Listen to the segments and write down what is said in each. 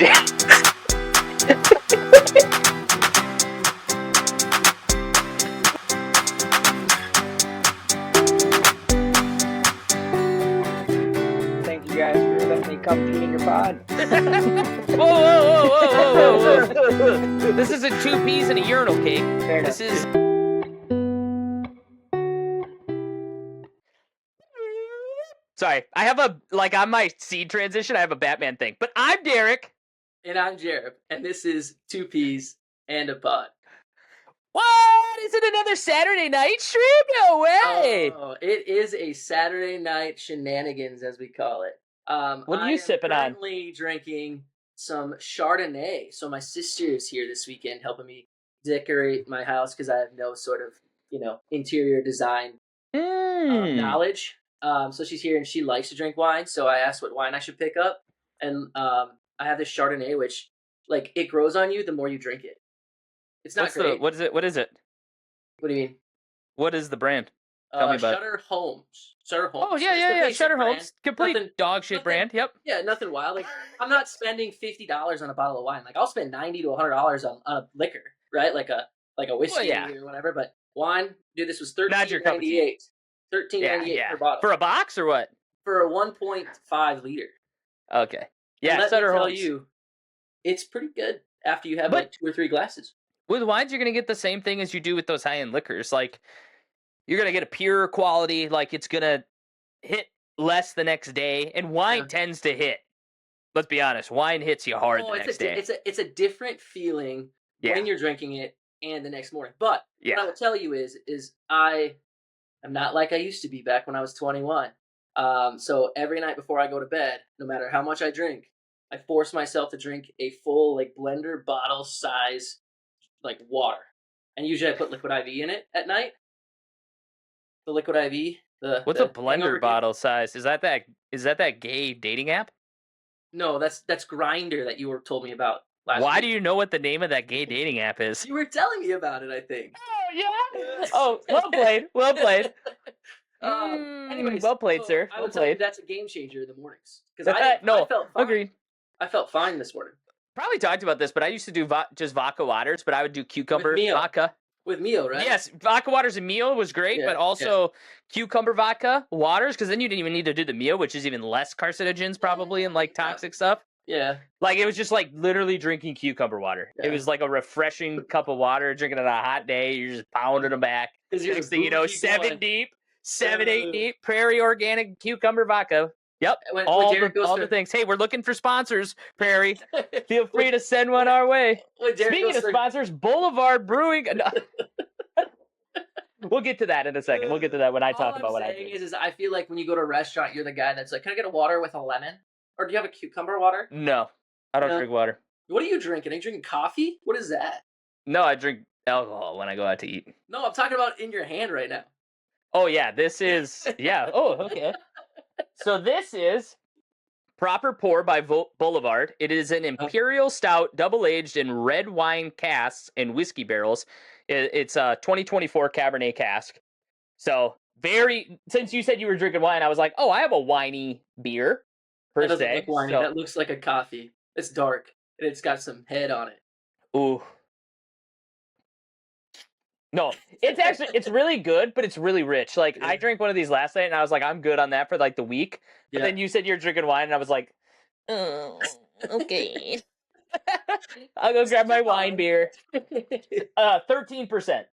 Thank you guys for letting me come pee in your pod. Whoa. This isn't 2 peas in a urinal cake. Fair enough. This is... Sorry, I have a, like, on my seed transition, I have a Batman thing. But I'm Derek. And I'm Jared, and this is 2 Peas and a Pod. What? Is it another Saturday night stream? No way! Oh, it is a Saturday night shenanigans, as we call it. What are you sipping on? I'm currently drinking some Chardonnay. So my sister is here this weekend helping me decorate my house because I have no sort of, interior design knowledge. So she's here and she likes to drink wine. So I asked what wine I should pick up. And I have this Chardonnay, which, like, it grows on you the more you drink it. It's not great. What is it? What is it? What do you mean? What is the brand? Tell me about Shutter Homes. Shutter Homes. Oh, yeah. Shutter Homes. Complete dog shit brand. Yep. Yeah, nothing wild. Like, I'm not spending $50 on a bottle of wine. Like, I'll spend $90 to $100 on a liquor, right? Like a whiskey or whatever. But wine, dude, this was $13.98. $13.98 per bottle. For a box or what? For a 1.5 liter. Okay. Yeah, let Sutter me tell Homes. you, it's pretty good after you have like 2 or 3 glasses. With wines, you're going to get the same thing as you do with those high-end liquors. Like, you're going to get a pure quality, like, it's going to hit less the next day, and wine tends to hit. Let's be honest, wine hits you hard the next day. It's a different feeling when you're drinking it and the next morning. But what I will tell you is I am not like I used to be back when I was 21. So every night before I go to bed, no matter how much I drink, I force myself to drink a full, like, blender bottle size, like, water. And usually I put liquid IV in it at night. The liquid IV. What's a blender bottle size? Is that gay dating app? No, that's Grindr that you told me about last week. Why do you know what the name of that gay dating app is? You were telling me about it, I think. Oh, yeah? Oh, well played. Well played. Anyways, well played, sir. I Well would tell you played. that's a game changer in the mornings. Because I felt fine. Agreed. I felt fine this morning. Probably talked about this, but I used to do just vodka waters, but I would do cucumber With Mio. vodka. With Mio, right? Yes, vodka waters and Mio was great, but also cucumber vodka waters, because then you didn't even need to do the Mio, which is even less carcinogens probably and, like, toxic stuff. Yeah. Like, it was just like literally drinking cucumber water. Yeah. It was like a refreshing cup of water, drinking it on a hot day. You're just pounding them back. Next thing you know, 7 deep, 7, 8 deep, Prairie Organic cucumber vodka. Yep, all the things. Hey, we're looking for sponsors, Prairie. Feel free to send one our way. Speaking of sponsors, Boulevard Brewing. No. We'll get to that in a second. We'll get to that when I talk about what I do. Is I feel like when you go to a restaurant, you're the guy that's like, can I get a water with a lemon? Or do you have a cucumber water? No, I don't drink water. What are you drinking? Are you drinking coffee? What is that? No, I drink alcohol when I go out to eat. No, I'm talking about in your hand right now. Oh, yeah, this is, Oh, okay. So this is Proper Pour by Boulevard. It is an imperial stout, double-aged in red wine casks and whiskey barrels. It's a 2024 Cabernet cask. So since you said you were drinking wine, I was like, oh, I have a winey beer, per se. That doesn't look winey. So, that looks like a coffee. It's dark, and it's got some head on it. Ooh. No, it's really good, but it's really rich. Like, I drank one of these last night, and I was like, I'm good on that for, like, the week. But then you said you're drinking wine, and I was like, oh, okay. I'll go grab my wine beer. 13%.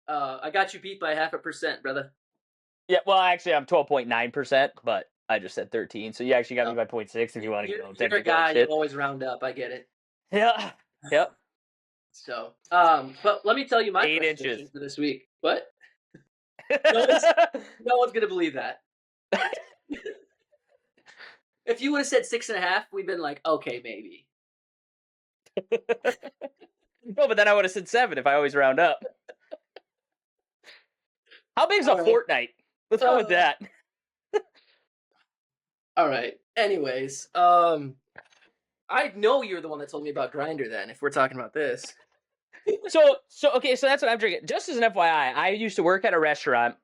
I got you beat by 0.5%, brother. Yeah, well, actually, I'm 12.9%, but I just said 13, so you actually got me by 0.6 if you want to go. You're a guy, you always round up, I get it. Yeah, yep. So, but let me tell you my 8 inches for this week. What? No one's gonna believe that. If you would have said 6.5, we'd been like, okay, maybe. No, but then I would have said 7 if I always round up. How big's a fortnight? Let's go with that. All right. Anyways, I know you're the one that told me about Grindr then, if we're talking about this. So that's what I'm drinking. Just as an FYI, I used to work at a restaurant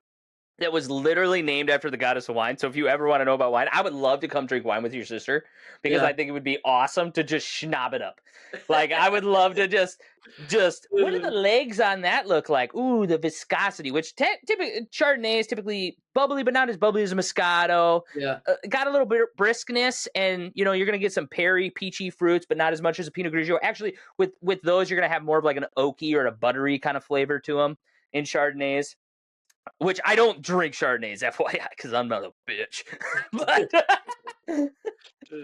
that was literally named after the goddess of wine. So if you ever want to know about wine, I would love to come drink wine with your sister because I think it would be awesome to just schnob it up. Like I would love to just what do the legs on that look like? Ooh, the viscosity, which typically Chardonnay is typically bubbly, but not as bubbly as a Moscato. Yeah. Got a little bit of briskness, and you're going to get some peary, peachy fruits, but not as much as a Pinot Grigio. Actually, with those, you're going to have more of like an oaky or a buttery kind of flavor to them in Chardonnays. Which I don't drink Chardonnays, FYI, because I'm not a bitch.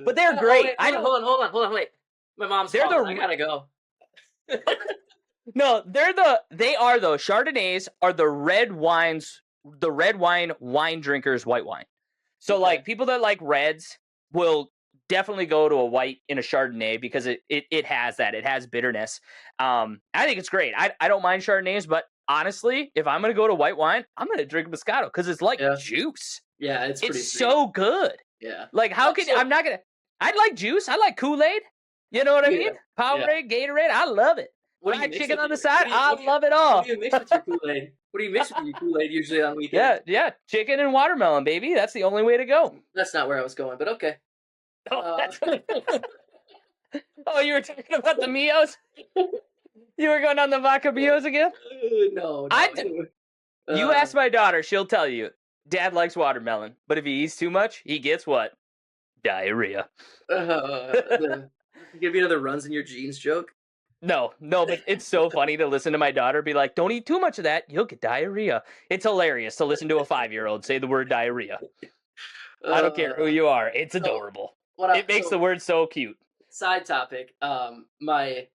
but they're great. Hold on, wait. My mom's calling. I gotta go. No, they are though. Chardonnays are the red wine drinkers' white wine. So like people that like reds will definitely go to a white in a Chardonnay because it has that. It has bitterness. I think it's great. I don't mind Chardonnays, but honestly, if I'm gonna go to white wine, I'm gonna drink Moscato because it's like juice. Yeah, it's so good. Yeah. Like I'm not gonna. I like juice. I like Kool-Aid. You know what I mean? Powerade, Gatorade. I love it. Fried chicken on the side. I love it all. What do you mix with your Kool-Aid? What do you mix with your Kool-Aid usually on weekends? Yeah. Chicken and watermelon, baby. That's the only way to go. That's not where I was going, but okay. Oh, you were talking about the Mios? You were going on the vodka Mios again? No. You ask my daughter, she'll tell you. Dad likes watermelon, but if he eats too much, he gets what? Diarrhea. Give you another runs in your jeans joke? No, but it's so funny to listen to my daughter be like, don't eat too much of that, you'll get diarrhea. It's hilarious to listen to a 5-year-old say the word diarrhea. I don't care who you are. It's adorable. It makes the word so cute. Side topic.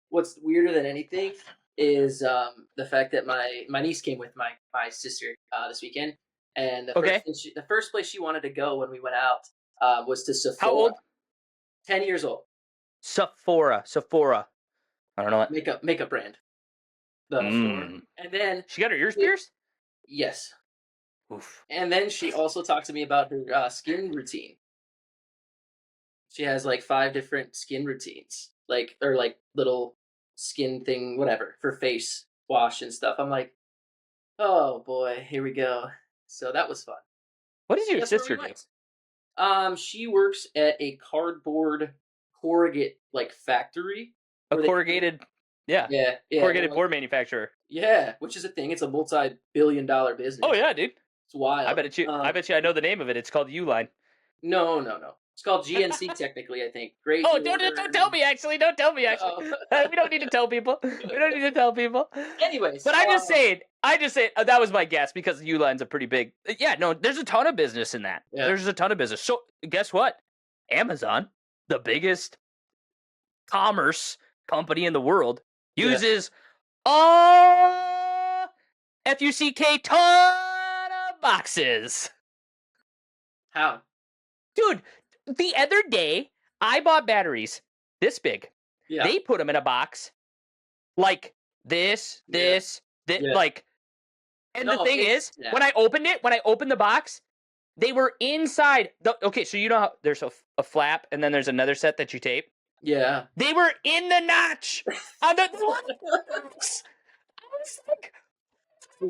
What's weirder than anything is the fact that my niece came with my sister this weekend, and the first place she wanted to go when we went out was to Sephora. How old? 10 years old. Sephora. I don't know what. Makeup brand. The store. And then she got her ears pierced? Yes. Oof. And then she also talked to me about her skin routine. She has like 5 different skin routines, like little skin thing, whatever, for face wash and stuff. I'm like, oh boy, here we go. So that was fun. What does your sister do? She works at a cardboard corrugate factory. A corrugated, corrugated board manufacturer. Yeah, which is a thing. It's a multi-billion-dollar business. Oh yeah, dude. It's wild. I bet you I know the name of it. It's called Uline. No. It's called GNC technically, I think. Great. Oh, don't tell me actually. Don't tell me actually. We don't need to tell people. Anyways. But I just say that was my guess because Uline's a pretty big. Yeah, no, there's a ton of business in that. Yeah. There's a ton of business. So guess what? Amazon, the biggest commerce company in the world, uses FUCK ton of boxes. How? Dude, the other day, I bought batteries this big. Yeah. They put them in a box like this, like. And the thing is, when I opened the box, they were inside. Okay, so you know how there's a flap and then there's another set that you tape? Yeah. They were in the notch on the box. I was like,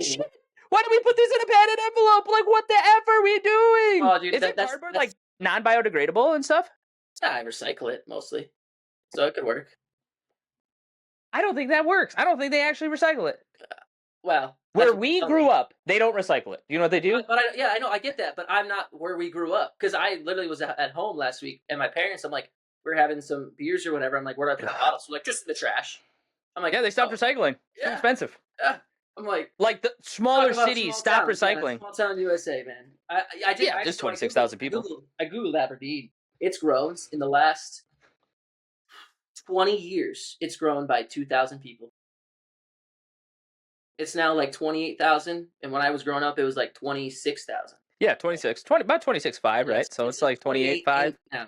shit. Why did we put this in a padded envelope? Like, what the F are we doing? Oh, dude, is it cardboard like non-biodegradable and stuff? I recycle it mostly, so it could work. I don't think that works. I don't think they actually recycle it. Well, where we grew up, they don't recycle it. You know what they do? But I know, I get that, but I'm not where we grew up because I literally was at home last week, and my parents, I'm like, we're having some beers or whatever. I'm like, where do I put the bottles? So like, just in the trash. I'm like, yeah, they stopped recycling. It's too expensive. Yeah. I'm like the smaller cities stop recycling. Small town USA, man. I did. Yeah, there's 26,000 people. I googled Aberdeen. It's grown in the last 20 years. It's grown by 2,000 people. It's now like 28,000, and when I was growing up, it was like 26,000. Yeah, 26, about 26.5, right? So it's like 28.5 now.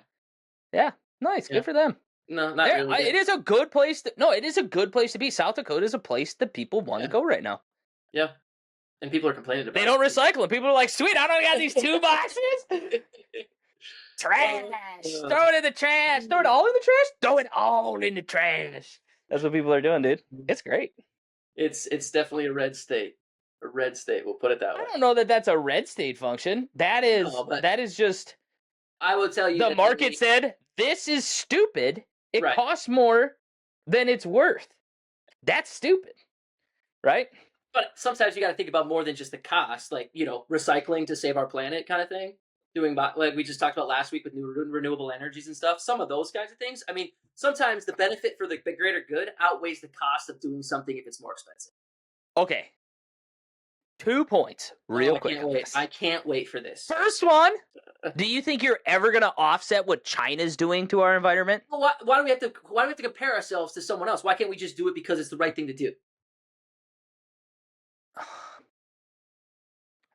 Yeah, nice, good for them. No, not really. It is a good place. It is a good place to be. South Dakota is a place that people want to go right now. Yeah, and people are complaining about. They don't recycle it. People are like, "Sweet, I don't got these 2 boxes." Trash. Throw it in the trash. Throw it all in the trash. Throw it all in the trash. That's what people are doing, dude. It's great. It's definitely a red state. A red state. We'll put it that way. I don't know that that's a red state function. That is just. I will tell you. The market said this is stupid. It Right. costs more than it's worth. That's stupid, right? But sometimes you got to think about more than just the cost, like recycling to save our planet, kind of thing. Doing like we just talked about last week with new renewable energies and stuff. Some of those kinds of things. I mean, sometimes the benefit for the greater good outweighs the cost of doing something if it's more expensive. Okay. 2 points, real quick. I can't wait for this. First one. Do you think you're ever gonna offset what China's doing to our environment? Well, why do we have to compare ourselves to someone else? Why can't we just do it because it's the right thing to do? I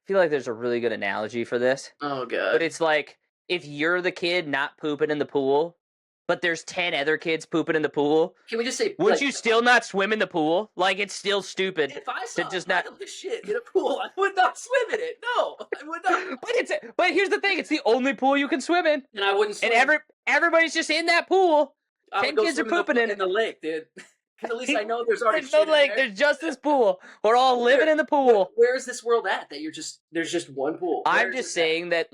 feel like there's a really good analogy for this. Oh god. But it's like if you're the kid not pooping in the pool, but there's 10 other kids pooping in the pool. Can we just say? Would you still not swim in the pool? Like it's still stupid. If I saw just not the shit in a pool, I would not swim in it. No, I would not. But here's the thing: it's the only pool you can swim in, and I wouldn't swim. And everybody's just in that pool. 10 kids are pooping in the lake, dude. Because at least I know there's already. There's no lake. There's just this pool. We're all living in the pool. Where is this world at? That there's just one pool. I'm just saying that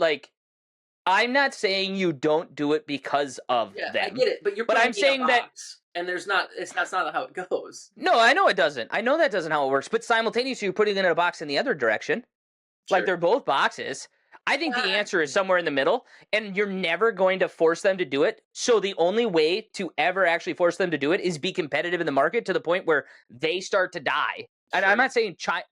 I'm not saying you don't do it because of them. I get it, but I'm saying that, and that's not how it goes. No, I know it doesn't. I know that doesn't how it works. But simultaneously, you're putting it in a box in the other direction. Sure. Like they're both boxes. I think the answer is somewhere in the middle, and you're never going to force them to do it. So the only way to ever actually force them to do it is be competitive in the market to the point where they start to die. And I'm not saying I'm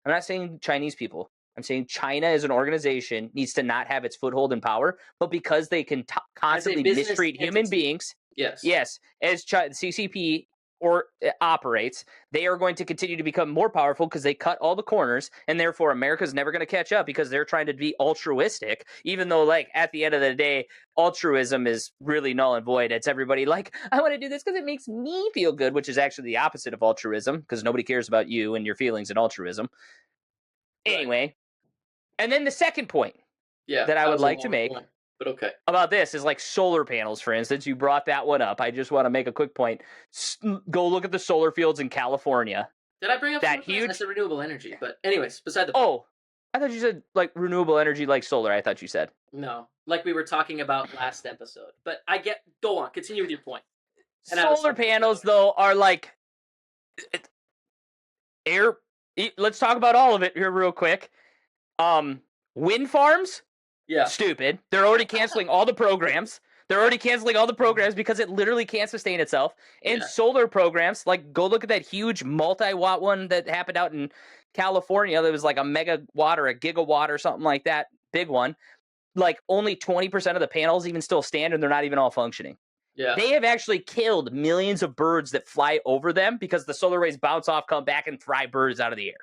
not saying Chinese people. I'm saying China as an organization needs to not have its foothold in power, but because they can constantly mistreat human beings. Yes, as CCP operates, they are going to continue to become more powerful because they cut all the corners, and therefore America's never going to catch up because they're trying to be altruistic, even though at the end of the day, altruism is really null and void. It's everybody I want to do this because it makes me feel good, which is actually the opposite of altruism because nobody cares about you and your feelings in altruism. Right. Anyway. And then the second point that I would like to make about this is solar panels, for instance. You brought that one up. I just want to make a quick point. Go look at the solar fields in California. Did I bring up that huge? That's the renewable energy. But anyways, beside the point. Oh, I thought you said renewable energy like solar. I thought you said. No, like we were talking about last episode. But go on. Continue with your point. Solar panels, though, are air. Let's talk about all of it here real quick. Wind farms? Yeah. Stupid. They're already canceling all the programs. Because it literally can't sustain itself. And solar programs, go look at that huge multi-watt one that happened out in California. That was a megawatt or a gigawatt or something like that. Big one. Only 20% of the panels even still stand and they're not even all functioning. Yeah. They have actually killed millions of birds that fly over them because the solar rays bounce off, come back, and fry birds out of the air.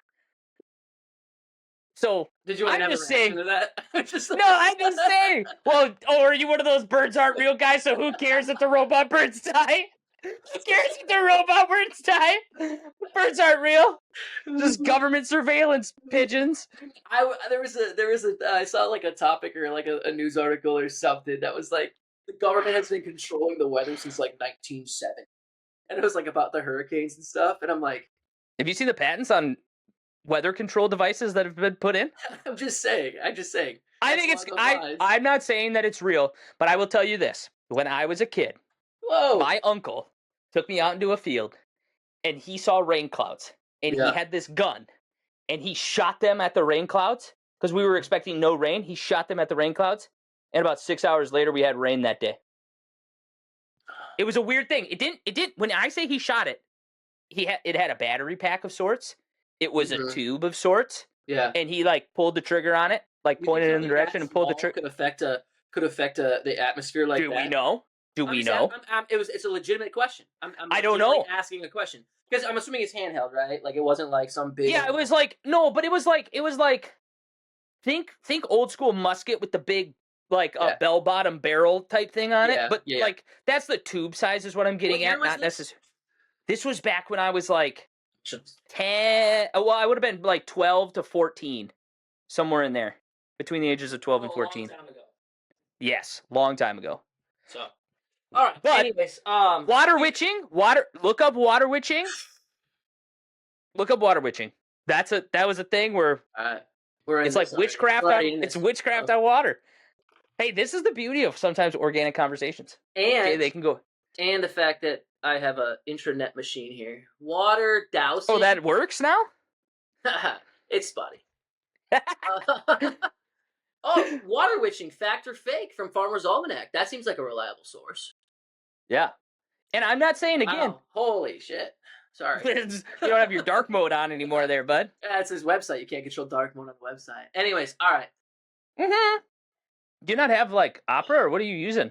So did you want to have a reaction to that? No, I'm just saying. Well, are you one of those birds aren't real guys? So who cares if the robot birds die? Who cares if the robot birds die? Birds aren't real. Just government surveillance pigeons. I saw a topic or a news article or something that was the government has been controlling the weather since 1970, and it was about the hurricanes and stuff. And I'm like, have you seen the patents on weather control devices that have been put in? I'm just saying. I think it's. I'm not saying that it's real, but I will tell you this: when I was a kid, my uncle took me out into a field, and he saw rain clouds, and he had this gun, and he shot them at the rain clouds because we were expecting no rain. He shot them at the rain clouds, and about 6 hours later, we had rain that day. It was a weird thing. It didn't. When I say he shot it, it had a battery pack of sorts. It was a tube of sorts. Yeah. And he pulled the trigger on it, pointed in the direction and pulled the trigger. Could affect the atmosphere like that. Do we know? Do we know? It's a legitimate question. I don't know. Asking a question because I'm assuming it's handheld, right? It wasn't some big. Yeah, it was no, but it was think old school musket with the big a bell bottom barrel type thing on it. But that's the tube size is what I'm getting at. Not necessarily. This was back when I was 10. Well, I would have been 12 to 14, somewhere in there, between the ages of 12 and 14. Long time ago. Yes, long time ago. So, all right. But anyways, water witching. Look up water witching. Look up water witching. that was a thing where it's like witchcraft. It's witchcraft on water. Hey, this is the beauty of sometimes organic conversations. And they can go. And the fact that I have a intranet machine here. Water dousing. Oh, that works now? It's spotty. Oh, water witching, fact or fake from Farmer's Almanac. That seems like a reliable source. Yeah. And I'm not saying again. Wow. Holy shit. Sorry. You don't have your dark mode on anymore there, bud. That's his website. You can't control dark mode on the website. Anyways, all right. Mm-hmm. Do you not have like Opera or what are you using?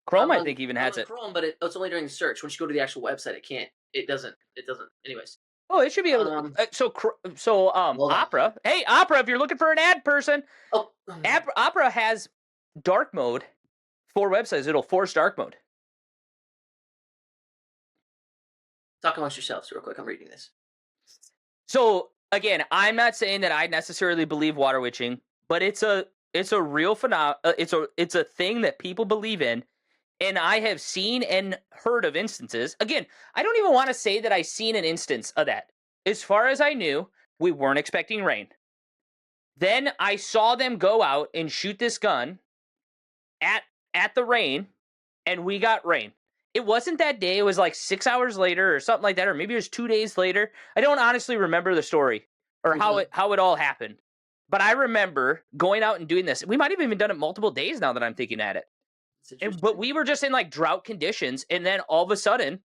Chrome, I think, even has it. Chrome, but it's only during the search. Once you go to the actual website, it can't. It doesn't. Anyways. Oh, it should be able to. Opera. Hey, Opera, if you're looking for an ad person, Opera has dark mode for websites. It'll force dark mode. Talk amongst yourselves real quick. I'm reading this. So, again, I'm not saying that I necessarily believe water witching, but it's a real phenomenon. It's a thing that people believe in. And I have seen and heard of instances. Again, I don't even want to say that I've seen an instance of that. As far as I knew, we weren't expecting rain. Then I saw them go out and shoot this gun at the rain, and we got rain. It wasn't that day. It was like 6 hours later or something like that, or maybe it was 2 days later. I don't honestly remember the story or how it all happened. But I remember going out and doing this. We might have even done it multiple days now that I'm thinking at it. But we were just in like drought conditions, and then all of a sudden,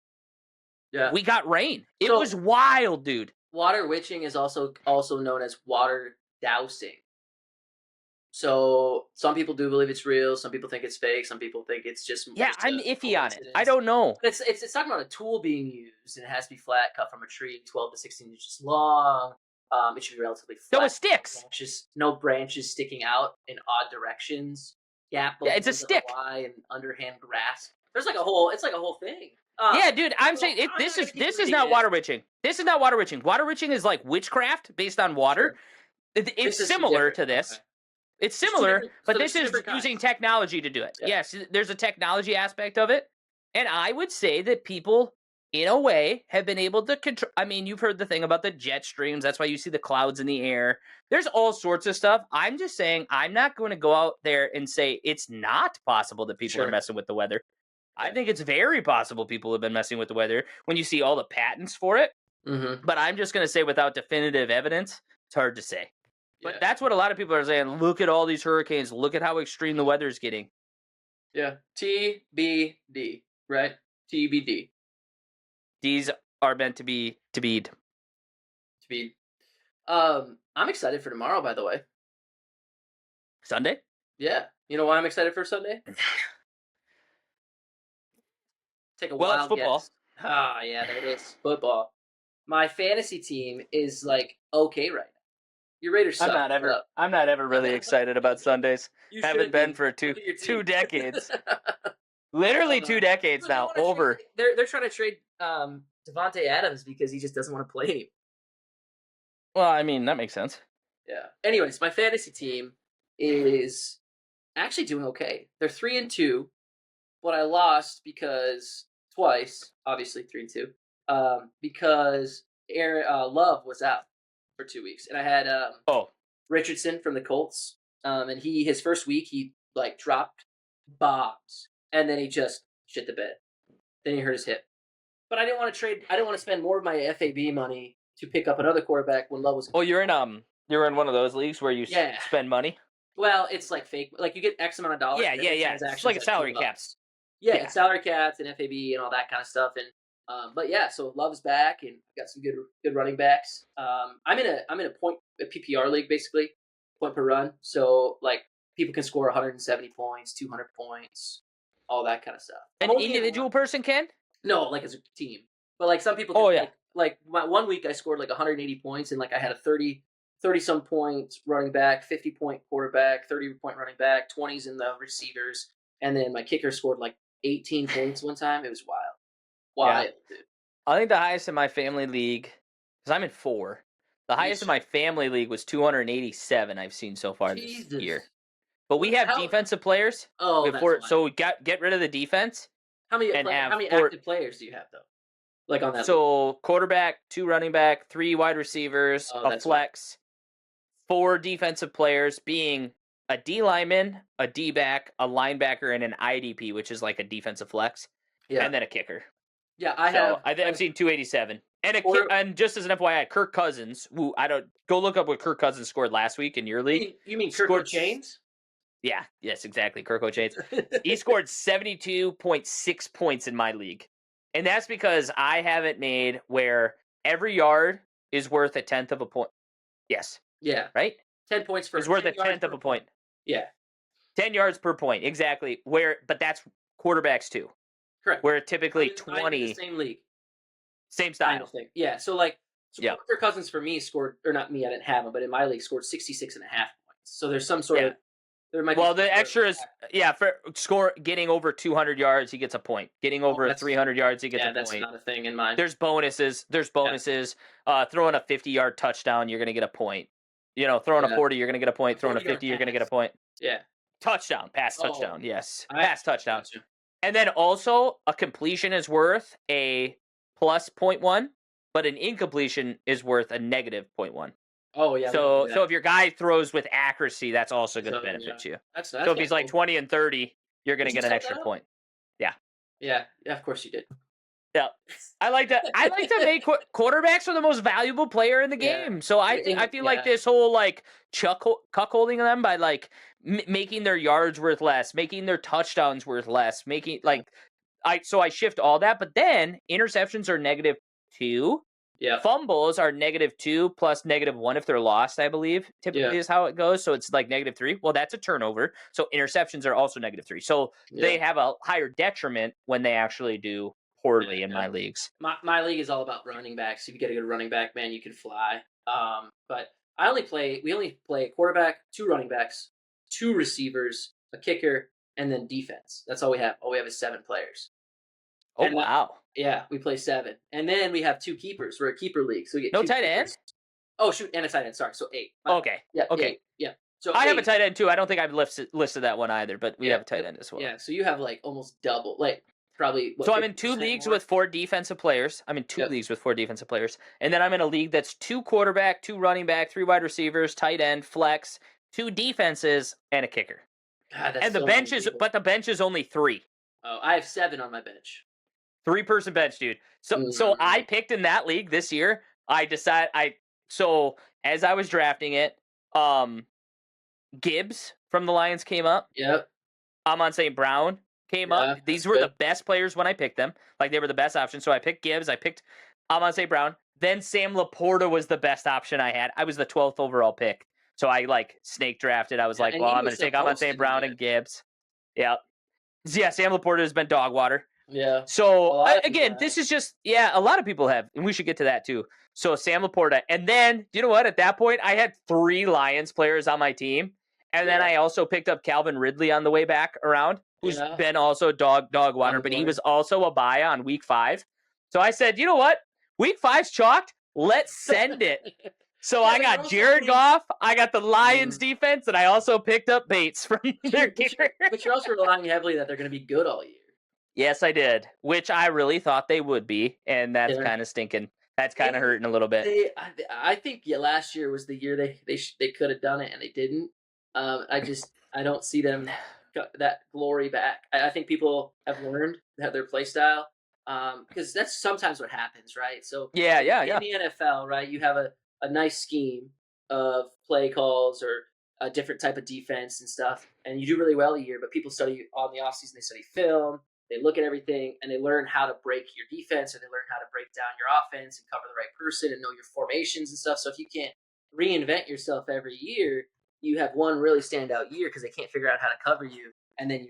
we got rain. It was wild, dude. Water witching is also known as water dousing. So some people do believe it's real. Some people think it's fake. Some people think it's just I'm iffy on it. I don't know. It's talking about a tool being used, and it has to be flat, cut from a tree, 12 to 16 inches long. It should be relatively flat. So it sticks. No branches sticking out in odd directions. It's a stick. And underhand grasp. There's like a whole. It's like a whole thing. Yeah, dude. I'm saying this is not water witching. This is not water witching. Water witching is like witchcraft based on water. Sure. It's similar to this. Okay. It's similar, but this is using technology to do it. Yeah. Yes, there's a technology aspect of it, and I would say that people, in a way, have been able to control. I mean, you've heard the thing about the jet streams. That's why you see the clouds in the air. There's all sorts of stuff. I'm just saying I'm not going to go out there and say it's not possible that people are messing with the weather. I think it's very possible people have been messing with the weather when you see all the patents for it. Mm-hmm. But I'm just going to say without definitive evidence, it's hard to say. But that's what a lot of people are saying. Look at all these hurricanes. Look at how extreme the weather is getting. Yeah. TBD, right? TBD. These are meant to be TB'd. I'm excited for tomorrow, by the way. Sunday? Yeah. You know why I'm excited for Sunday? Take a wild football. Guess. Ah, yeah, there it is. Football. My fantasy team is like okay right now. Your Raiders suck. I'm not ever really excited about Sundays. Haven't been for two decades. Literally 2 decades now. Over. They're trying to trade Devontae Adams because he just doesn't want to play anymore. Well, I mean, that makes sense. Yeah. Anyways, my fantasy team is actually doing okay. They're 3-2, but I lost because twice, obviously 3-2, because Love was out for 2 weeks, and I had Richardson from the Colts, and his first week he like dropped bombs, and then he just shit the bed. Then he hurt his hip. But I didn't want to trade. I didn't want to spend more of my FAB money to pick up another quarterback when Love was. Oh, you're in one of those leagues where you spend money. Well, it's like fake. Like you get X amount of dollars. Yeah. It's like a salary caps. Yeah, salary caps and FAB and all that kind of stuff. And but yeah, so Love is back, and got some good running backs. I'm in a PPR league basically, point per run. So like people can score 170 points, 200 points, all that kind of stuff. An individual person can? No, like as a team. But like some people can like my 1 week I scored like 180 points, and like I had a 30 some points running back, 50-point quarterback, 30-point running back, 20s in the receivers, and then my kicker scored like 18 points one time. It was wild, dude. I think the highest in my family league, because I'm in 4, the highest in my family league was 287 I've seen so far this year. But we have defensive players. Oh, so we get rid of the defense. How many active players do you have though? Like on that. So quarterback, 2 running back, 3 wide receivers, a flex, 4 defensive players being a D lineman, a D back, a linebacker, and an IDP, which is like a defensive flex, and then a kicker. Yeah, I've seen 287. And just as an FYI, Kirk Cousins, who go look up what Kirk Cousins scored last week in your league. You mean Kirk Chains? Yeah, yes, exactly. Kirk Chains. He scored 72.6 points in my league. And that's because I have it made where every yard is worth 1/10 of a point. Yes. Yeah. Right? 10 points for it's worth 1/10 of a point. Yeah. 10 yards per point, exactly. But that's quarterbacks too. Correct. Where typically 20. I'm in the same league. Same style. Kind of thing. Yeah. So Kirk Cousins for me scored, or not me, I didn't have him, but in my league scored 66.5 points. So there's some sort of. The extra is for getting over 200 yards, he gets a point. Getting over 300 yards, he gets a point. That's not a thing in mine. There's bonuses. Throwing a 50-yard touchdown, you're going to get a point. Throwing a 40, you're going to get a point. Throwing a 50, you're going to get a point. Yeah. Touchdown, pass touchdown. Yes, pass touchdown. Gotcha. And then also a completion is worth a plus 0.1, but an incompletion is worth a negative 0.1. Oh yeah. So if your guy throws with accuracy, that's also going to benefit you. That's so if he's like 20 and 30, you're going to get an extra point. Yeah. Yeah. Of course you did. Yeah. I like to make quarterbacks are the most valuable player in the game. So I feel like this whole like cuckolding them by like making their yards worth less, making their touchdowns worth less, making like I shift all that, but then interceptions are -2. Yeah. Fumbles are -2 plus -1 if they're lost, I believe, typically is how it goes. So it's like -3. Well, that's a turnover. So interceptions are also -3. So they have a higher detriment when they actually do poorly in my leagues. My league is all about running backs. If you get a good running back, man, you can fly. But we only play quarterback, 2 running backs, 2 receivers, a kicker, and then defense. That's all we have. All we have is 7 players. Oh, wow. Yeah, we play 7. And then we have 2 keepers. We're a keeper league. So we get no 2 tight end? Oh, shoot, and a tight end. Sorry, so 8. Okay. Yeah, okay. 8. Yeah. So I have a tight end too. I don't think I've listed that one either, but we have a tight end as well. Yeah, so you have like almost double, like probably. So I'm in 2 leagues with 4 defensive players. Leagues with 4 defensive players. And then I'm in a league that's 2 quarterback, 2 running back, 3 wide receivers, tight end, flex, 2 defenses, and a kicker. God, and the bench is only 3. Oh, I have 7 on my bench. 3-person bench, dude. So I picked in that league this year. So as I was drafting it, Gibbs from the Lions came up. Yep. Amon St. Brown came up. These were the best players when I picked them. Like they were the best option. So I picked Gibbs. I picked Amon St. Brown. Then Sam Laporta was the best option I had. I was the 12th overall pick. So I like snake drafted. I was like, well, I'm going to take Amon St. Brown and Gibbs. Yeah. Yeah, Sam Laporta has been dog water. Yeah. So again, this is just a lot of people have, and we should get to that too. So Sam Laporta, and then you know what? At that point, I had 3 Lions players on my team, and then I also picked up Calvin Ridley on the way back around, who's been also dog water, but he was also a buy on week 5. So I said, you know what? Week 5's chalked. Let's send it. So I got Jared Goff, I got the Lions defense, and I also picked up Bates from their kicker. But you're also relying heavily that they're going to be good all year. Yes, I did, which I really thought they would be, and that's kind of stinking. That's kind of hurting a little bit. I think last year was the year they could have done it, and they didn't. I don't see them that glory back. I think people have learned their play style because that's sometimes what happens, right? So in the NFL, right, you have a nice scheme of play calls or a different type of defense and stuff, and you do really well a year, but people study on the offseason, they study film. They look at everything and they learn how to break your defense, or they learn how to break down your offense and cover the right person and know your formations and stuff. So if you can't reinvent yourself every year, you have one really standout year because they can't figure out how to cover you, and then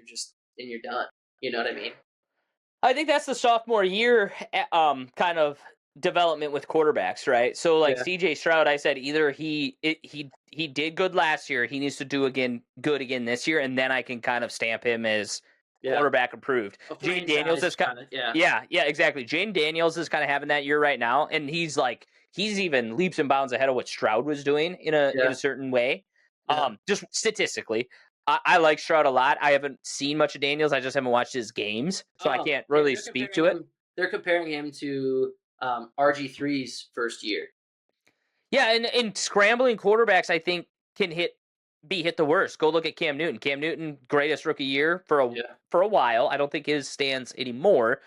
you're done. You know what I mean? I think that's the sophomore year kind of development with quarterbacks, right? So like CJ Stroud, I said either he did good last year, he needs to do good again this year, and then I can kind of stamp him as quarterback approved. Jane Daniels is kind of exactly. Jane Daniels is kind of having that year right now, and he's even leaps and bounds ahead of what Stroud was doing in a certain way. Just statistically, I like Stroud a lot. I haven't seen much of Daniels. I just haven't watched his games, so I can't really speak to it. they're comparing him to RG3's first year. Yeah, and scrambling quarterbacks, I think, can be hit the worst. Go look at Cam Newton. Cam Newton, greatest rookie year for a while. I don't think his stands anymore.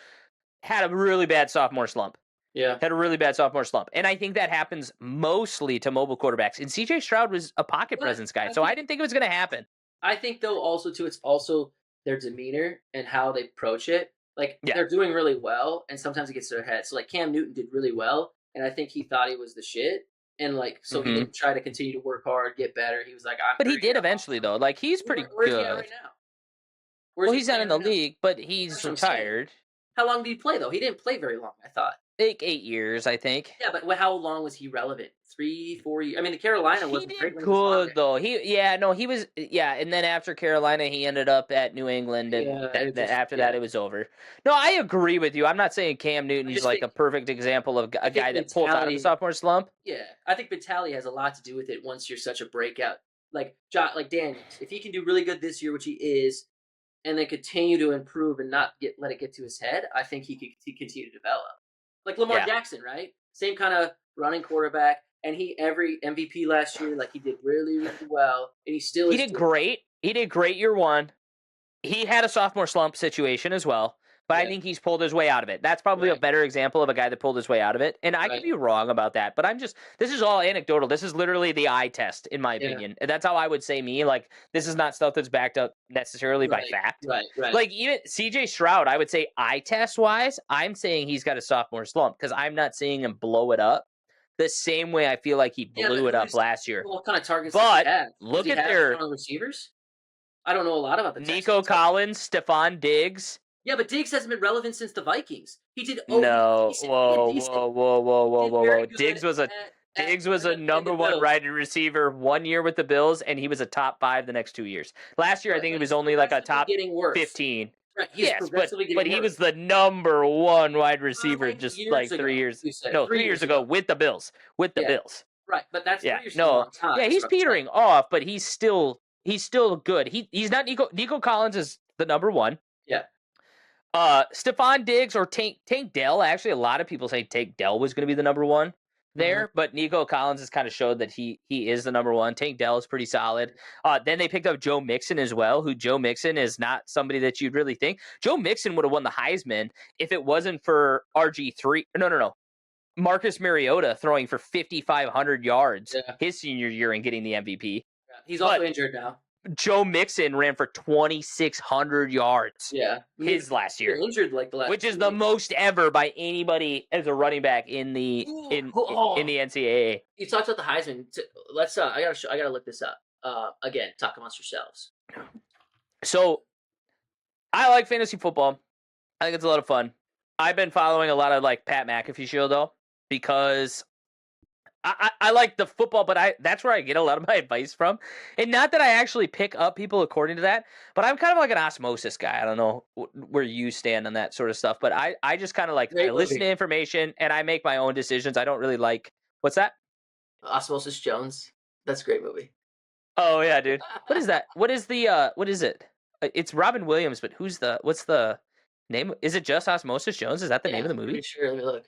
Had a really bad sophomore slump. Yeah. Had a really bad sophomore slump. And I think that happens mostly to mobile quarterbacks. And CJ Stroud was a pocket presence guy, so I didn't think it was going to happen. I think, though, also, too, it's also their demeanor and how they approach it. Like, they're doing really well, and sometimes it gets to their head. So, like, Cam Newton did really well, and I think he thought he was the shit. And, like, so he didn't try to continue to work hard, get better. He was like, But he did eventually, though. Like, he's pretty good. Where's he at right now? Well, he's not in the league, but he's retired. How long did he play, though? He didn't play very long, I thought. Like 8 years, I think. Yeah, but how long was he relevant? 3, 4 years? I mean, the Carolina wasn't great. He did good, though. He was, and then after Carolina, he ended up at New England, and after that, it was over. No, I agree with you. I'm not saying Cam Newton's like a perfect example of a guy that pulls out of the sophomore slump. Yeah, I think mentality has a lot to do with it once you're such a breakout. Like Daniels, if he can do really good this year, which he is, and then continue to improve and not let it get to his head, I think he could continue to develop. Like Lamar Jackson, right? Same kind of running quarterback, and every MVP last year, like he did really, really well, and he did great. He did great year one. He had a sophomore slump situation as well, but I think he's pulled his way out of it. That's probably a better example of a guy that pulled his way out of it. And I could be wrong about that, but this is all anecdotal. This is literally the eye test, in my opinion. And that's how I would say me. Like, this is not stuff that's backed up necessarily by fact. Right. Like, even CJ Stroud, I would say eye test wise, I'm saying he's got a sophomore slump because I'm not seeing him blow it up the same way I feel like he blew it up last year. What kind of targets does he have? Look at their receivers. I don't know a lot about the Nico Collins, Stephon Diggs. Yeah, but Diggs hasn't been relevant since the Vikings. He did. No, whoa. Diggs was a number one wide receiver 1 year with the Bills, and he was a top 5 the next 2 years. Last year, I think he was only like a top 15. Right, yes, but he was the number one wide receiver just like 3 years. No, 3 years ago with the Bills. Bills. Right, but that's 3 years. No, yeah, he's petering off, but he's still good. He's not Nico Collins is the number one. Yeah. Stephon Diggs or Tank Dell. Actually, a lot of people say Tank Dell was going to be the number one there, but Nico Collins has kind of showed that he is the number one. Tank Dell is pretty solid. Then they picked up Joe Mixon as well, who Joe Mixon is not somebody that you'd really think. Joe Mixon would have won the Heisman if it wasn't for RG3. No. Marcus Mariota throwing for 5,500 yards his senior year and getting the MVP. Yeah. He's also injured now. Joe Mixon ran for 2,600 yards. Yeah, his last year, injured like the last, which is the most ever by anybody as a running back in the NCAA. You talked about the Heisman. Let's. I gotta look this up. Again, talk amongst yourselves. So, I like fantasy football. I think it's a lot of fun. I've been following a lot of like Pat McAfee show though, because I like the football, but that's where I get a lot of my advice from. And not that I actually pick up people according to that, but I'm kind of like an osmosis guy. I don't know where you stand on that sort of stuff, but I just kind of like I listen to information and I make my own decisions. I don't really like what's that? Osmosis Jones. That's a great movie. Oh yeah, dude. What is that? What is it? It's Robin Williams, but what's the name? Is it just Osmosis Jones? Is that the name of the movie? Pretty sure. Let me look.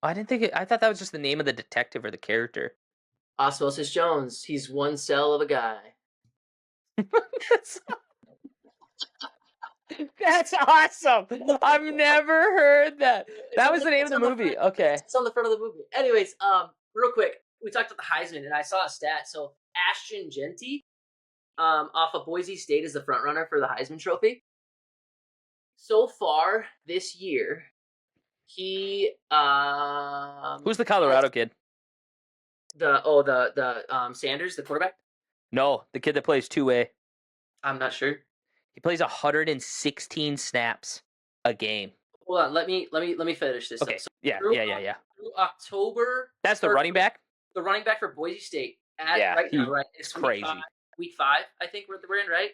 I didn't think I thought that was just the name of the detective or the character. Osmosis Jones. He's one cell of a guy. That's awesome. I've never heard that. That was the name of the movie. Okay. It's on the front of the movie. Anyways, real quick, we talked about the Heisman, and I saw a stat. So Ashton Genty, off of Boise State, is the front runner for the Heisman Trophy. So far this year, he who's the Colorado kid? The Sanders, the quarterback? No, the kid that plays 2A. I'm not sure. He plays 116 snaps a game. Hold on, let me finish this. Okay. So yeah. Through October. That's the running back? The running back for Boise State. Now, right? It's crazy. Week 5, I think we're in, right?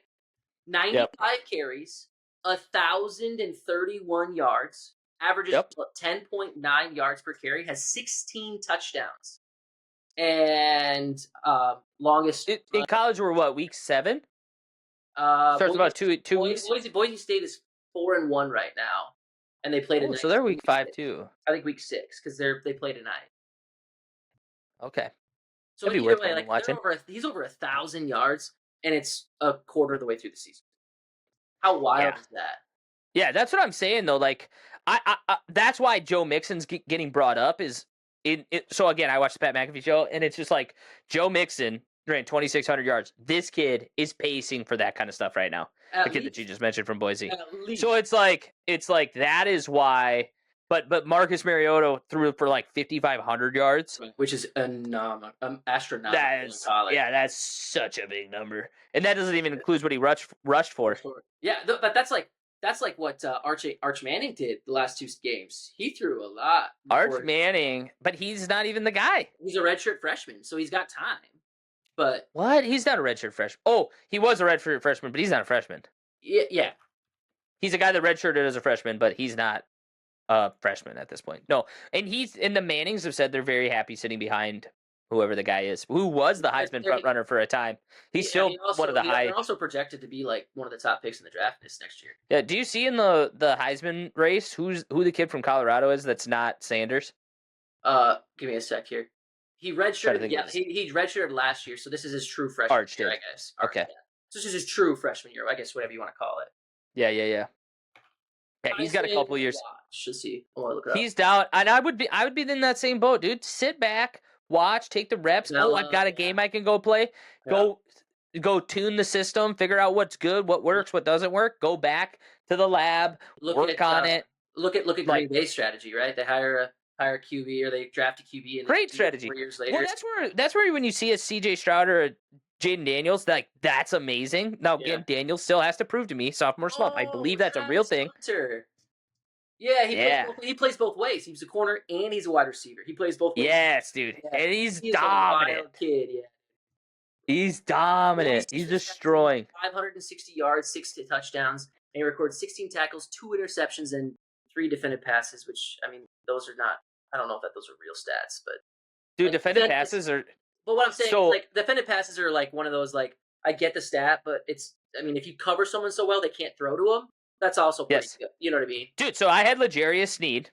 95 carries, 1,031 yards, averages 10.9 yards per carry, has 16 touchdowns. And longest in college we're what, week 7? Starts about two weeks. Boise State is 4-1 right now. and they played. So they're week 5 too. I think week 6 because they play tonight. Okay. So That'd be either worth way, like watching. he's over 1,000 yards, and it's a quarter of the way through the season. How wild is that? Yeah, that's what I'm saying though. Like, I that's why Joe Mixon's getting brought up. So again, I watched the Pat McAfee show, and it's just like Joe Mixon ran 2,600 yards. This kid is pacing for that kind of stuff right now. The kid that you just mentioned from Boise. So it's like that is why. But Marcus Mariota threw for like 5,500 yards, which is astronomical. That's such a big number, and that doesn't even include what he rushed for. Yeah, but that's like what Arch Manning did the last 2 games. He threw a lot. Arch Manning, but he's not even the guy. He's a redshirt freshman, so he's got time. But what? He's not a redshirt freshman. Oh, he was a redshirt freshman, but he's not a freshman. Yeah. He's a guy that redshirted as a freshman, but he's not a freshman at this point. No, and the Mannings have said they're very happy sitting behind whoever the guy is, who was the Heisman front runner for a time. He's still one of the high. They're also projected to be like one of the top picks in the draft this next year. Yeah. Do you see in the Heisman race who the kid from Colorado is that's not Sanders? Give me a sec here. He redshirted. Yeah, he redshirted last year, so this is his true freshman year, I guess. Okay. Yeah. So this is his true freshman year, I guess, whatever you want to call it. Yeah. Yeah, he's got a couple years. Let's see. Look it up. He's down, and I would be in that same boat, dude. Sit back, watch, take the reps. I've got a game I can go play. Yeah. Go tune the system, figure out what's good, what works, what doesn't work. Go back to the lab, work on it. Look at Green Bay's strategy, right? They hire a QB or they draft a QB and great strategy. 4 years later. Well, that's where when you see a CJ Stroud or a Jaden Daniels, that's amazing. Now again, Daniels still has to prove to me sophomore slump. I believe that's a real thing. Hunter. Yeah, he plays both ways. He's a corner and he's a wide receiver. He plays both ways. Yes, dude. Yeah. And he's dominant. A wild kid, yeah. He's dominant. He's destroying. 560 yards, 6 touchdowns, and he records 16 tackles, 2 interceptions, and 3 defended passes, which, I mean, those are not, I don't know if those are real stats, but. Dude, defended passes are. But what I'm saying is, like, defended passes are, like, one of those, like, I get the stat, but it's, I mean, if you cover someone so well they can't throw to them, that's also pretty good. You know what I mean? Dude, so I had L'Jarius Sneed.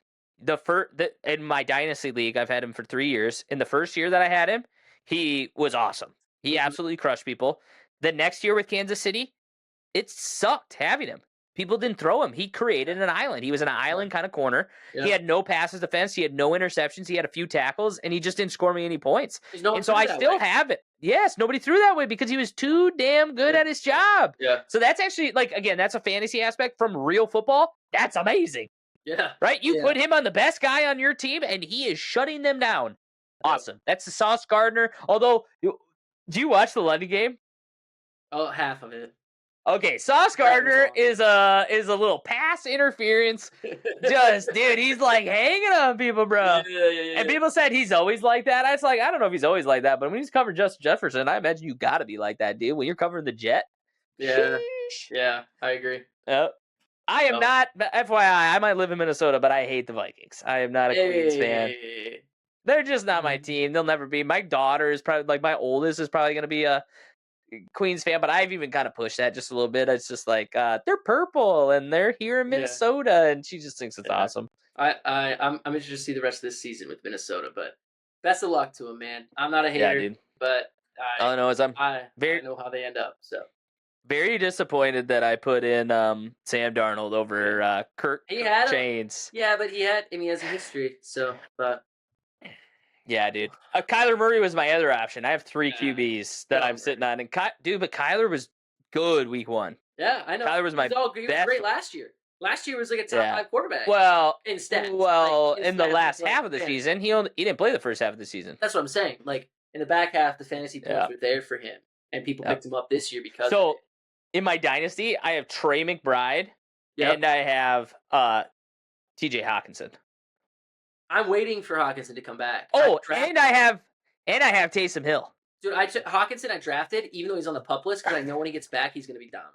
In my Dynasty League, I've had him for 3 years. In the first year that I had him, he was awesome. He absolutely crushed people. The next year with Kansas City, it sucked having him. People didn't throw him. He created an island. He was an island kind of corner. Yeah. He had no passes defense. He had no interceptions. He had a few tackles, and he just didn't score me any points. And so I still have it. Yes, nobody threw that way because he was too damn good at his job. Yeah. So that's actually, like, again, that's a fantasy aspect from real football. That's amazing. Yeah. Right? You put him on the best guy on your team, and he is shutting them down. Awesome. That's the Sauce Gardner. Although, do you watch the London game? Oh, half of it. Okay, Sauce Gardner is a little pass interference. Dude, he's like hanging on people, bro. Yeah. And people said he's always like that. I was like, I don't know if he's always like that, but when he's covering Justin Jefferson, I imagine you got to be like that, dude. When you're covering the Jet. Yeah. Sheesh. Yeah, I agree. Yep. I am not, FYI, I might live in Minnesota, but I hate the Vikings. I am not a Queens fan. They're just not my team. They'll never be. My daughter is probably, like, my oldest is probably going to be a Queens fan, but I've even kind of pushed that just a little bit. It's just like they're purple and they're here in Minnesota, and she just thinks it's awesome. I'm interested to see the rest of this season with Minnesota, but best of luck to them, man. I'm not a hater, dude. But I know how they end up. So very disappointed that I put in Sam Darnold over Kirk Chains. Yeah, but he has a history. So, but. Yeah, dude. Kyler Murray was my other option. I have 3 QBs that I'm sitting on. And but Kyler was good week 1. Yeah, I know. Kyler was my best. He was great last year. Last year was like a top 5 quarterback. Well, in stats. Well, in the last half of the season, he didn't play the first half of the season. That's what I'm saying. Like, in the back half, the fantasy points were there for him. And people picked him up this year because of it. In my dynasty, I have Trey McBride and I have TJ Hawkinson. I'm waiting for Hawkinson to come back. Oh, and I have Taysom Hill. Dude, Hawkinson I drafted, even though he's on the PUP list, because I know when he gets back, he's going to be dominant.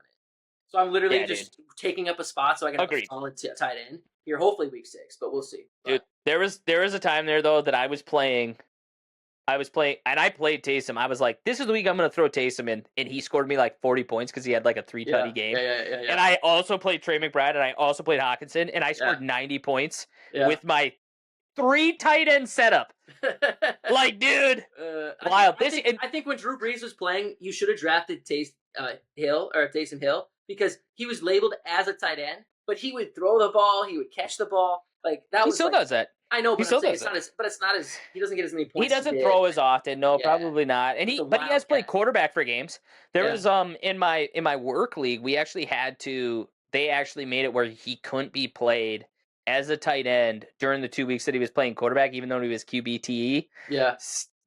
So I'm literally just taking up a spot so I can have a solid tight end here, hopefully week 6, but we'll see. Dude, there was a time there, though, that I was playing I was playing, and I played Taysom. I was like, this is the week I'm going to throw Taysom in, and he scored me like 40 points because he had like a 3-tutty game. Yeah. And I also played Trey McBride, and I also played Hawkinson, and I scored 90 points with my 3 tight end setup. Like, dude, wild. I think when Drew Brees was playing, you should have drafted Taysom Hill because he was labeled as a tight end, but he would throw the ball, he would catch the ball. Like that. He still does that. I know, but he still does it's not as he doesn't get as many points. He doesn't throw as often. No, probably not. And he has played quarterback for games. There was in my work league, we actually they actually made it where he couldn't be played as a tight end during the 2 weeks that he was playing quarterback, even though he was QBTE. Yeah.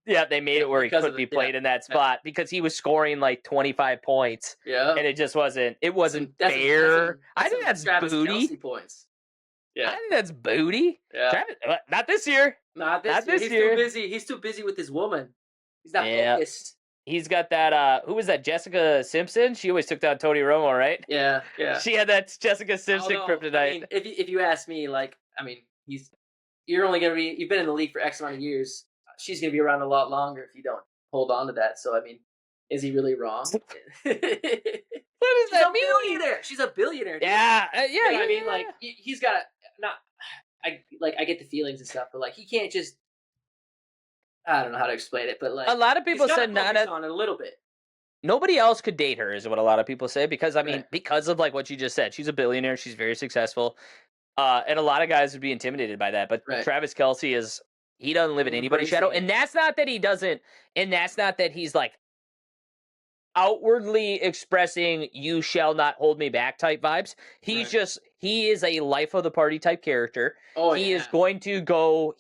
Yeah, they made it where he couldn't be played in that spot because he was scoring like 25 points. Yeah. And it just wasn't fair. I think that's booty. Kelce points. Yeah. I think that's booty. Yeah. Travis, not this year. Not this year. He's too busy with his woman. He's not focused. He's got that, who was that, Jessica Simpson? She always took down Tony Romo, right? Yeah. She had that Jessica Simpson kryptonite. I mean, if you ask me, you've been in the league for X amount of years. She's going to be around a lot longer if you don't hold on to that. So, I mean, is he really wrong? What does that mean? Billionaire. She's a billionaire. Dude. Yeah. I mean, like, he's got I get the feelings and stuff, but like, he can't just. I don't know how to explain it, but like, a lot of people said not on it a little bit. Nobody else could date her, is what a lot of people say, because because of like what you just said, she's a billionaire, she's very successful, and a lot of guys would be intimidated by that. But Travis Kelce he doesn't live in anybody's shadow, and that's not that he doesn't, and that's not that he's like outwardly expressing "you shall not hold me back" type vibes. He is a life of the party type character. He is going to go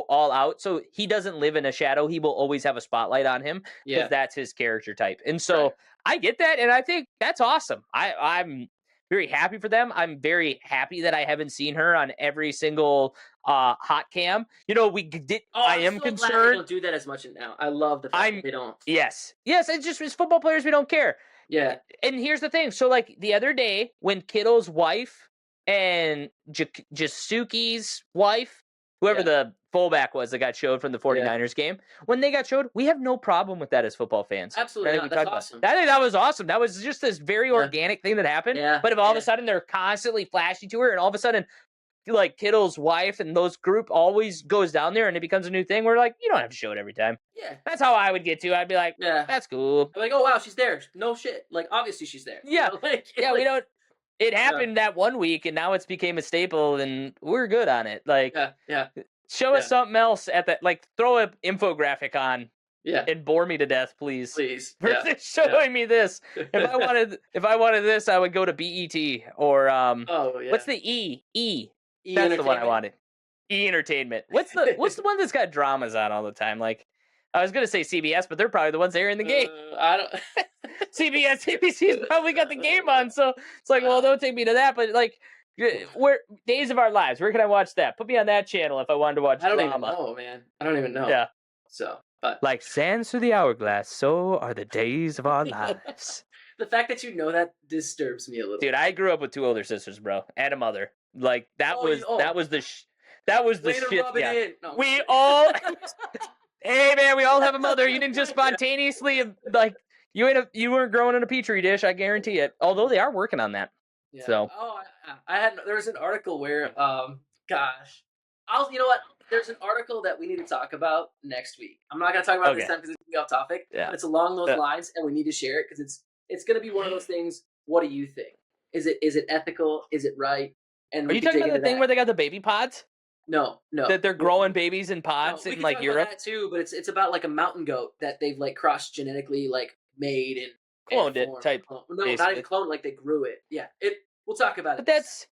all out. So he doesn't live in a shadow. He will always have a spotlight on him because that's his character type. And so I get that, and I think that's awesome. I'm very happy for them. I'm very happy that I haven't seen her on every single hot cam. You know, we did. I am concerned. Glad they don't do that as much now. I love the fact that they don't. Yes. It's just as football players, we don't care. Yeah. And here's the thing. So, like, the other day when Kittle's wife and Jasuki's wife, whoever the fullback was that got showed from the 49ers game, when they got showed, we have no problem with that as football fans. Absolutely. Right? That's awesome. I think that was awesome. That was just this very organic thing that happened. Yeah. But if all of a sudden they're constantly flashing to her, and all of a sudden, like, Kittle's wife and those group always goes down there and it becomes a new thing, we're like, you don't have to show it every time. Yeah. That's how I would get to. I'd be like, that's cool. I'm like, oh, wow, she's there. No shit. Like, obviously she's there. Yeah. You know? We don't. It happened that 1 week, and now it's became a staple, and we're good on it. Like, show us something else at that. Like, throw an infographic on, and bore me to death, please. Please, versus showing me this. If I wanted this, I would go to BET or what's the E? That's the one I wanted. E Entertainment. What's the one that's got dramas on all the time? Like, I was gonna say CBS, but they're probably the ones airing the game. I don't. CBS, ABC's probably got the game on, so it's like, well, don't take me to that. But like, where Days of Our Lives? Where can I watch that? Put me on that channel if I wanted to watch drama. I don't even know, man. I don't even know. Yeah. So, but like sands through the hourglass, so are the days of our lives. The fact that you know that disturbs me a little. Dude, I grew up with 2 older sisters, bro, and a mother. Like that was the shit. Yeah. No. We all. Hey man, we all have a mother. You didn't just spontaneously like you weren't growing in a petri dish. I guarantee it. Although they are working on that. Yeah. So. Oh, there was an article where you know what? There's an article that we need to talk about next week. I'm not gonna talk about it this time because it's gonna be off topic. Yeah. But it's along those lines, and we need to share it because it's gonna be one of those things. What do you think? Is it ethical? Is it right? And are you talking about the thing where they got the baby pods? No. That they're growing babies in pods in like Europe. That too, but it's about like a mountain goat that they've like crossed genetically, like made and cloned it type. No, not even cloned. Like they grew it. Yeah, we'll talk about it. But that's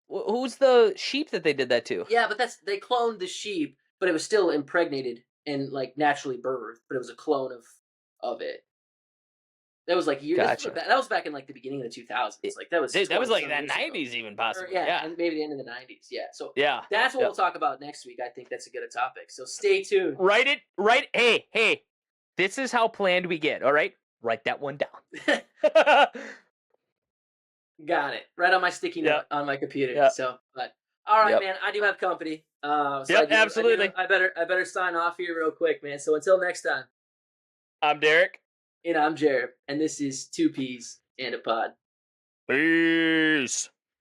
who's the sheep that they did that to? Yeah, but they cloned the sheep, but it was still impregnated and like naturally birthed, but it was a clone of it. That was like years. Gotcha. That was back in like the beginning of the 2000s. Like that was like that 90s even possibly. Yeah, and maybe the end of the 90s. Yeah. So that's what we'll talk about next week. I think that's a good topic. So stay tuned. Right. Hey. This is how planned we get. All right. Write that one down. Got it. Right on my sticky note on my computer. Yeah. So, but All right, man. I do have company. Absolutely. I better sign off here real quick, man. So until next time. I'm Derek. And I'm Jared. And this is 2 Peas and a Pod. Peace.